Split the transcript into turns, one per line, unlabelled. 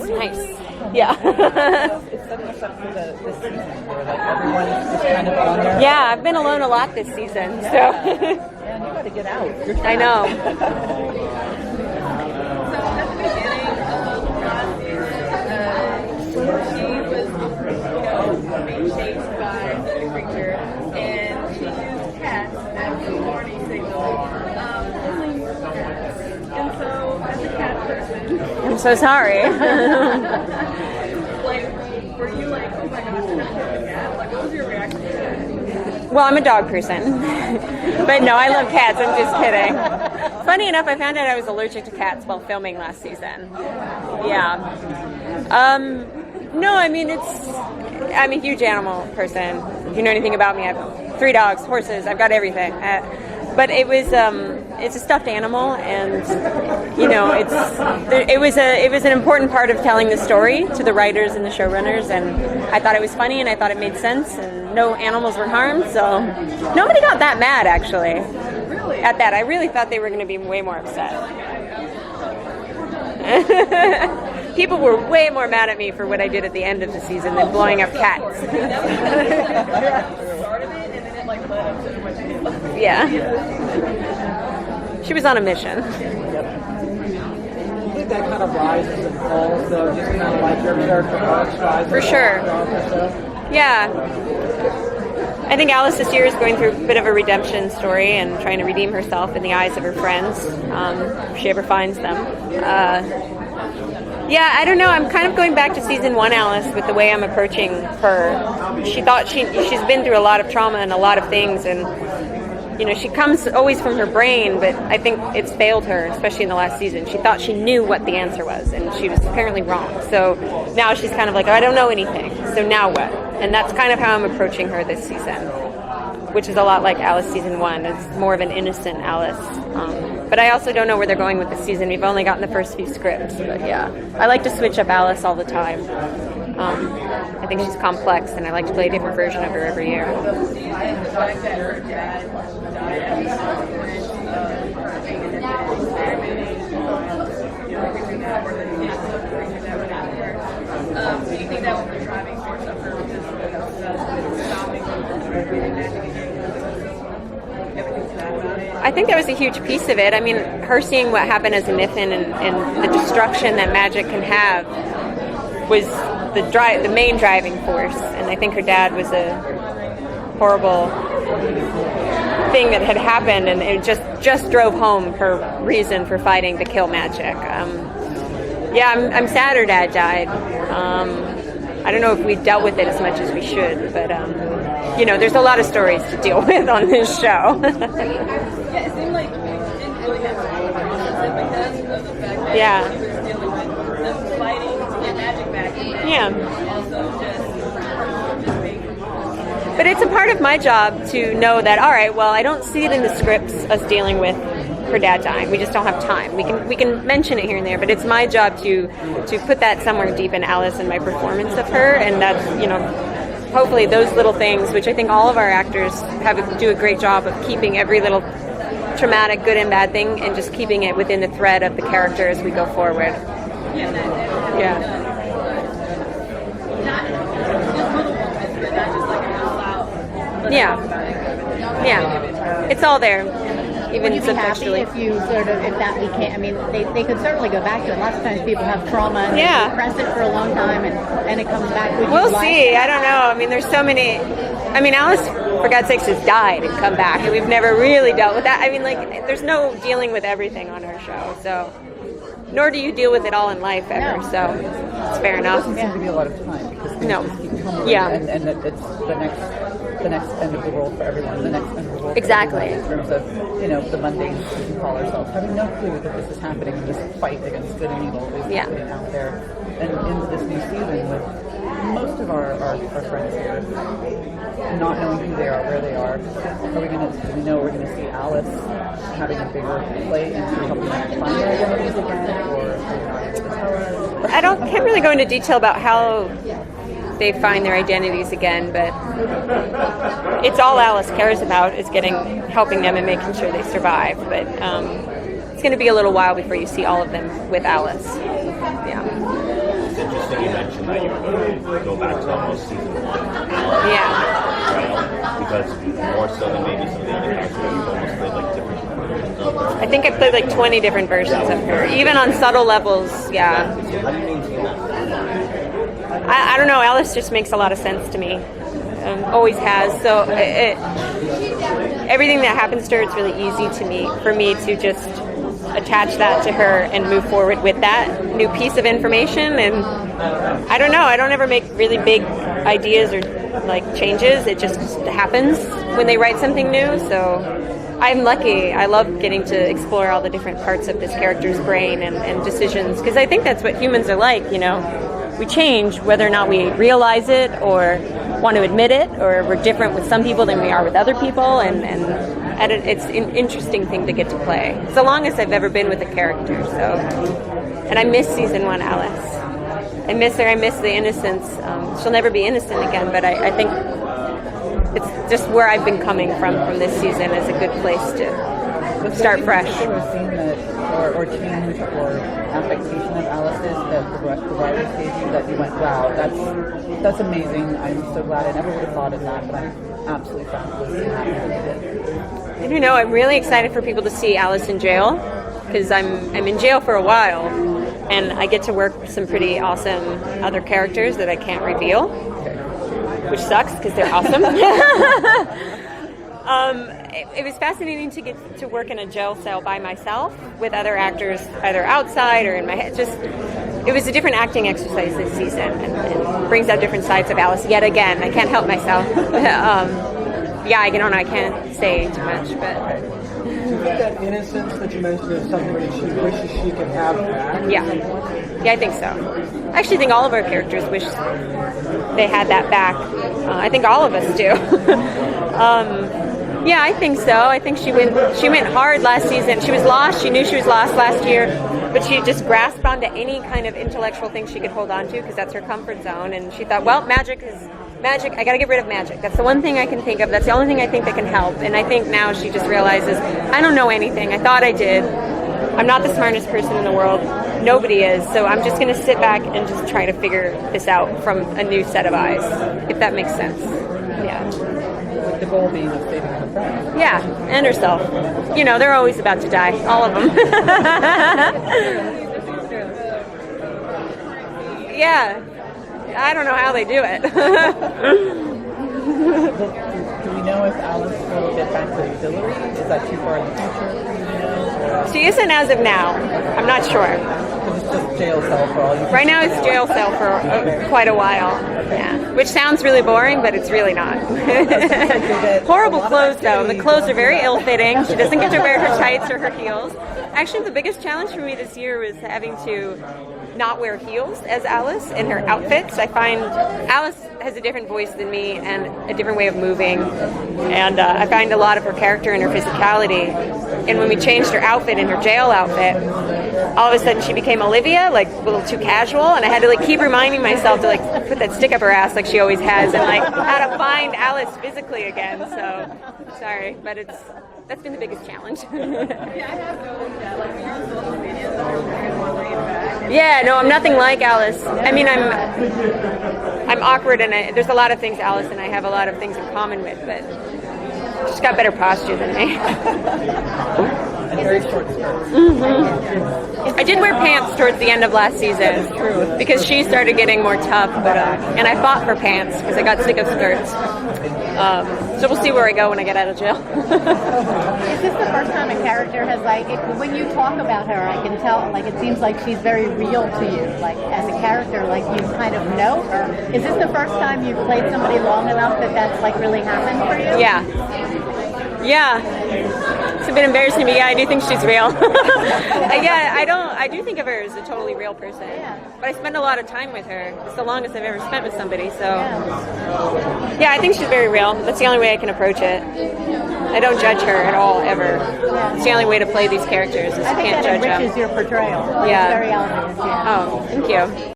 nice. Yeah.
It's setting us up for this season where like everyone is just kind of on there.
Yeah, I've been alone a lot this season, so.
Yeah, you got to get out.
I know.
So at the beginning of last season, she was, being chased by the creature, and she used cats as a warning signal. And so, as a cat person,
I'm so sorry.
like, were you like, oh my gosh, I'm not a cat? Like, what was your reaction to that?
Well, I'm a dog person. But no, I love cats. I'm just kidding. Funny enough, I found out I was allergic to cats while filming last season. Yeah. No, I mean, I'm a huge animal person. If you know anything about me, I have 3 dogs, horses, I've got everything. But it was, it's a stuffed animal, and it was an important part of telling the story to the writers and the showrunners, and I thought it was funny, and I thought it made sense, and no animals were harmed, so nobody got that mad actually.
Really?
At that, I really thought they were going to be way more upset. People were way more mad at me for what I did at the end of the season than blowing up cats. Yeah. She was on a mission.
I think that kind of rises and falls, so just kind of like your character arcs rise.
For sure. Yeah. I think Alice this year is going through a bit of a redemption story and trying to redeem herself in the eyes of her friends, if she ever finds them. Yeah, I don't know. I'm kind of going back to season 1 Alice with the way I'm approaching her. She thought she's been through a lot of trauma and a lot of things, and she comes always from her brain, but I think it's failed her, especially in the last season. She thought she knew what the answer was, and she was apparently wrong. So now she's kind of like, oh, I don't know anything, so now what? And that's kind of how I'm approaching her this season, which is a lot like Alice season 1. It's more of an innocent Alice. But I also don't know where they're going with the season. We've only gotten the first few scripts, but yeah. I like to switch up Alice all the time. I think she's complex, and I like to play a different version of her every year.
Do you think that was the driving force of her stopping
I think that was a huge piece of it. I mean, her seeing what happened as a Mythian and the destruction that magic can have was the main driving force. And I think her dad was a horrible thing that had happened, and it just drove home her reason for fighting to kill magic. I'm sad her dad died. I don't know if we dealt with it as much as we should, but there's a lot of stories to deal with on this show.
Yeah, it seemed like we didn't really have a because of the fact that
Yeah.
she was dealing with them fighting to get magic back, and then also just being.
But it's a part of my job to know that, all right, well, I don't see it in the scripts, us dealing with her dad dying. We just don't have time. We can mention it here and there, but it's my job to put that somewhere deep in Alice and my performance of her, and that's, hopefully those little things, which I think all of our actors do a great job of keeping every little traumatic, good and bad thing, and just keeping it within the thread of the character as we go forward. Yeah. Yeah. It's all there. Even
Would you be happy
subtextually.
if you if that became, I mean, they could certainly go back to it. Lots of times people have trauma and they suppress it for a long time and it comes back.
We'll see. I don't know. I mean, there's so many. I mean, Alice, for God's sakes, has died and come back, and we've never really dealt with that. I mean, there's no dealing with everything on our show, so. Nor do you deal with it all in life ever, so it's fair enough.
It doesn't seem to be a lot of time because things just keep tumbling, and it's the next end of the world for everyone, the next end of the world
Exactly.
for everyone in terms of, the mundane things we call ourselves, having no clue that this is happening, and this fight against good and evil is happening out there. And into this new season with most of our friends here not knowing who they are, where they are, do we know we're going to see Alice having a bigger play into helping them find their identities again, or
I can't really go into detail about how they find their identities again, but it's all Alice cares about is helping them and making sure they survive. But it's going to be a little while before you see all of them with Alice. Yeah.
think you mentioned that you were going to go back to almost season 1.
Yeah.
Because more so than maybe some of the other characters, you've almost played like different versions of her.
I think I played like 20 different versions of her, even on subtle levels. Yeah.
So how do you maintain that?
I don't know. Alice just makes a lot of sense to me. Always has. So everything that happens to her, it's really easy for me to just attach that to her and move forward with that new piece of information. And I don't know. I don't ever make really big ideas or like changes. It just happens when they write something new. So I'm lucky. I love getting to explore all the different parts of this character's brain and decisions, because I think that's what humans are like, you know. We change whether or not we realize it or want to admit it, or we're different with some people than we are with other people, and it's an interesting thing to get to play. It's the longest I've ever been with a character, so. And I miss season 1 Alice. I miss her, I miss the innocence. She'll never be innocent again, but I think it's just where I've been coming from this season is a good place to start fresh.
Was there a scene that, or change or affectation of Alice's that the writers gave you that you went, wow, that's amazing. I'm so glad. I never would have thought of that, but I'm absolutely fabulous and happy that you did.
I don't know. I'm really excited for people to see Alice in jail, because I'm in jail for a while, and I get to work with some pretty awesome other characters that I can't reveal, which sucks because they're awesome. It was fascinating to get to work in a jail cell by myself with other actors, either outside or in my head. It was a different acting exercise this season, and brings out different sides of Alice yet again. I can't help myself. Yeah, I don't know. I can't say too much, but.
Do you think that innocence that you mentioned is something that she wishes she could have back?
Yeah, I think so. I actually think all of our characters wish they had that back. I think all of us do. Yeah, I think so. I think she went hard last season. She was lost. She knew she was lost last year, but she just grasped onto any kind of intellectual thing she could hold on to, because that's her comfort zone. And she thought, well, magic. I got to get rid of magic. That's the one thing I can think of. That's the only thing I think that can help. And I think now she just realizes, I don't know anything. I thought I did. I'm not the smartest person in the world. Nobody is. So I'm just going to sit back and just try to figure this out from a new set of eyes, if that makes sense. Yeah.
With the goal being of saving her friend.
Yeah, and herself. You know, they're always about to die. All of them. Yeah. I don't know how they do it.
Do we know if Alice will get back to Hillary? Is that too far in the future?
She isn't as of now. I'm not sure.
It's just jail cell for all you.
Right now it's jail cell for quite a while. Yeah. Which sounds really boring, but it's really not. Horrible clothes though. The clothes are very ill-fitting. She doesn't get to wear her tights or her heels. Actually, the biggest challenge for me this year was having to not wear heels as Alice in her outfits. I find Alice has a different voice than me and a different way of moving, and I find a lot of her character and her physicality. And when we changed her outfit in her jail outfit, all of a sudden she became Olivia, like a little too casual, and I had to like keep reminding myself to like put that stick up her ass like she always has, and like how to find Alice physically again. So sorry, but that's been the biggest challenge. Yeah, no, I'm nothing like Alice. I mean, I'm awkward, and there's a lot of things Alice and I have a lot of things in common with, but she's got better posture than me.
And very short skirts.
Mm-hmm. I did wear pants towards the end of last season because she started getting more tough, but and I fought for pants because I got sick of skirts. So we'll see where I go when I get out of jail.
Is this the first time a character has when you talk about her, I can tell, it seems like she's very real to you, as a character, you kind of know her. Is this the first time you've played somebody long enough that's really happened for you?
Yeah. It's a bit embarrassing, but yeah, I do think she's real. I do think of her as a totally real person. Yeah. But I spend a lot of time with her. It's the longest I've ever spent with somebody, so yeah, I think she's very real. That's the only way I can approach it. I don't judge her at all, ever. Yeah. It's the only way to play these characters is you can't judge them.
I think that enriches your portrayal.
Yeah.
It's very obvious. Yeah.
Oh, thank you.